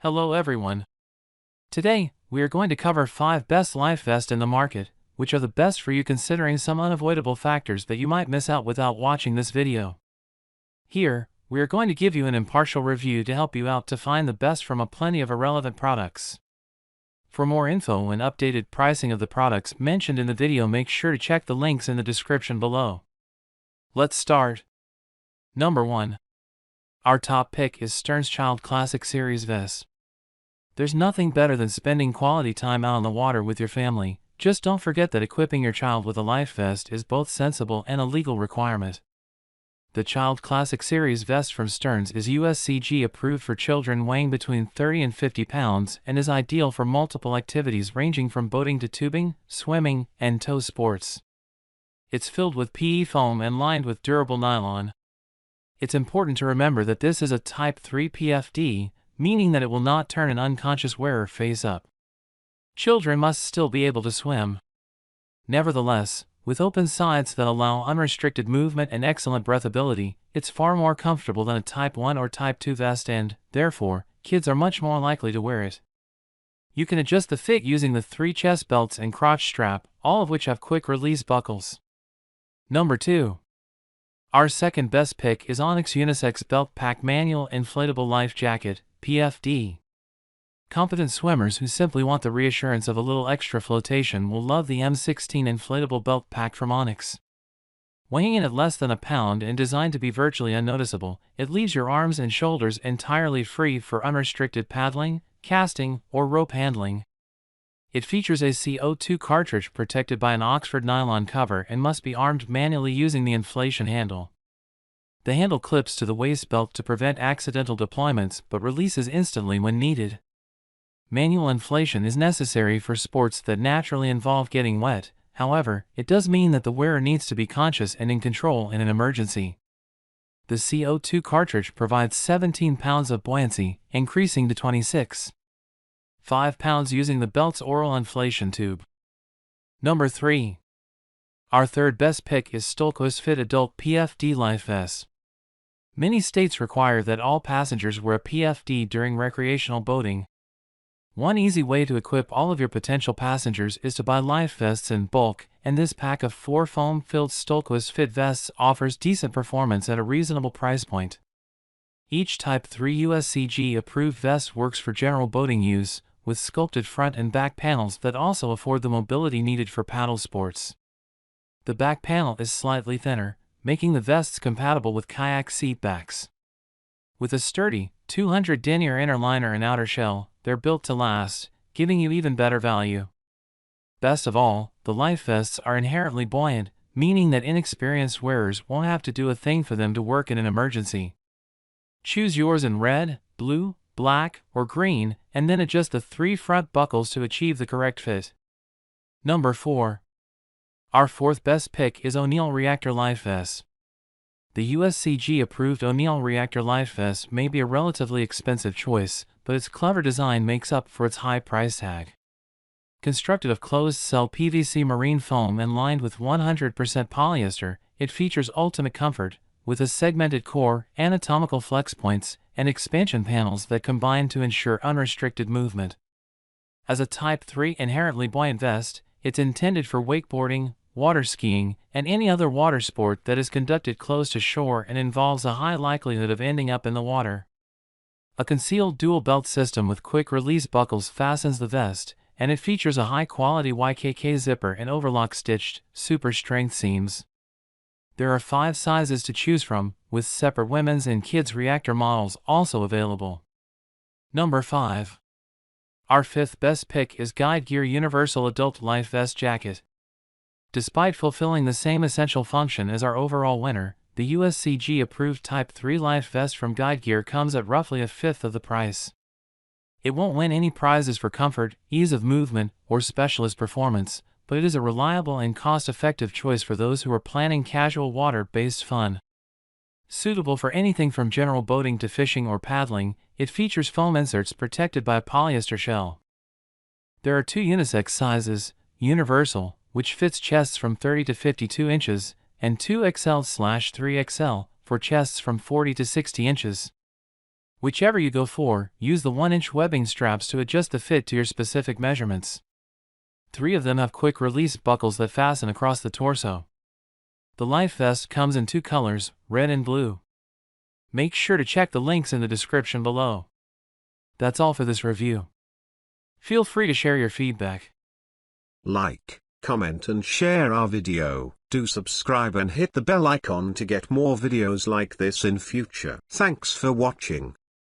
Hello everyone. Today, we are going to cover 5 best life vests in the market, which are the best for you considering some unavoidable factors that you might miss out without watching this video. Here, we are going to give you an impartial review to help you out to find the best from a plenty of irrelevant products. For more info and updated pricing of the products mentioned in the video, make sure to check the links in the description below. Let's start. Number 1. Our top pick is Stearns Child Classic Series Vest. There's nothing better than spending quality time out on the water with your family. Just don't forget that equipping your child with a life vest is both sensible and a legal requirement. The Child Classic Series Vest from Stearns is USCG approved for children weighing between 30 and 50 pounds and is ideal for multiple activities ranging from boating to tubing, swimming, and tow sports. It's filled with PE foam and lined with durable nylon. It's important to remember that this is a Type 3 PFD, meaning that it will not turn an unconscious wearer face up. Children must still be able to swim. Nevertheless, with open sides that allow unrestricted movement and excellent breathability, it's far more comfortable than a Type 1 or Type 2 vest and, therefore, kids are much more likely to wear it. You can adjust the fit using the 3 chest belts and crotch strap, all of which have quick-release buckles. Number 2. Our second best pick is Onyx Unisex Belt Pack Manual Inflatable Life Jacket, PFD. Competent swimmers who simply want the reassurance of a little extra flotation will love the M16 inflatable belt pack from Onyx. Weighing in at less than a pound and designed to be virtually unnoticeable, it leaves your arms and shoulders entirely free for unrestricted paddling, casting, or rope handling. It features a CO2 cartridge protected by an Oxford nylon cover and must be armed manually using the inflation handle. The handle clips to the waist belt to prevent accidental deployments but releases instantly when needed. Manual inflation is necessary for sports that naturally involve getting wet. However, it does mean that the wearer needs to be conscious and in control in an emergency. The CO2 cartridge provides 17 pounds of buoyancy, increasing to 26.5 pounds using the belt's oral inflation tube. Number 3. Our third best pick is Stohlquist Fit Adult PFD Life Vest. Many states require that all passengers wear a PFD during recreational boating. One easy way to equip all of your potential passengers is to buy life vests in bulk, and this pack of 4 foam-filled Stohlquist Fit vests offers decent performance at a reasonable price point. Each Type 3 USCG approved vest works for general boating use, with sculpted front and back panels that also afford the mobility needed for paddle sports. The back panel is slightly thinner, making the vests compatible with kayak seat backs. With a sturdy, 200 denier inner liner and outer shell, they're built to last, giving you even better value. Best of all, the life vests are inherently buoyant, meaning that inexperienced wearers won't have to do a thing for them to work in an emergency. Choose yours in red, blue, black, or green, and then adjust the 3 front buckles to achieve the correct fit. Number 4. Our fourth best pick is Onyx Reactor Life Vest. The USCG approved Onyx Reactor Life Vest may be a relatively expensive choice, but its clever design makes up for its high price tag. Constructed of closed-cell PVC marine foam and lined with 100% polyester, it features ultimate comfort, with a segmented core, anatomical flex points, and expansion panels that combine to ensure unrestricted movement. As a Type 3 inherently buoyant vest, it's intended for wakeboarding, water skiing, and any other water sport that is conducted close to shore and involves a high likelihood of ending up in the water. A concealed dual belt system with quick-release buckles fastens the vest, and it features a high-quality YKK zipper and overlock stitched, super-strength seams. There are 5 sizes to choose from, with separate women's and kids' Reactor models also available. Number 5. Our fifth best pick is Guide Gear Universal Adult Life Vest Jacket. Despite fulfilling the same essential function as our overall winner, the USCG-approved Type 3 Life Vest from Guide Gear comes at roughly a fifth of the price. It won't win any prizes for comfort, ease of movement, or specialist performance, but it is a reliable and cost-effective choice for those who are planning casual water-based fun. Suitable for anything from general boating to fishing or paddling, it features foam inserts protected by a polyester shell. There are 2 unisex sizes, Universal, which fits chests from 30 to 52 inches, and 2XL/3XL, for chests from 40 to 60 inches. Whichever you go for, use the 1-inch webbing straps to adjust the fit to your specific measurements. 3 of them have quick-release buckles that fasten across the torso. The life vest comes in 2 colors, red and blue. Make sure to check the links in the description below. That's all for this review. Feel free to share your feedback. Like, comment and share our video. Do subscribe and hit the bell icon to get more videos like this in future. Thanks for watching.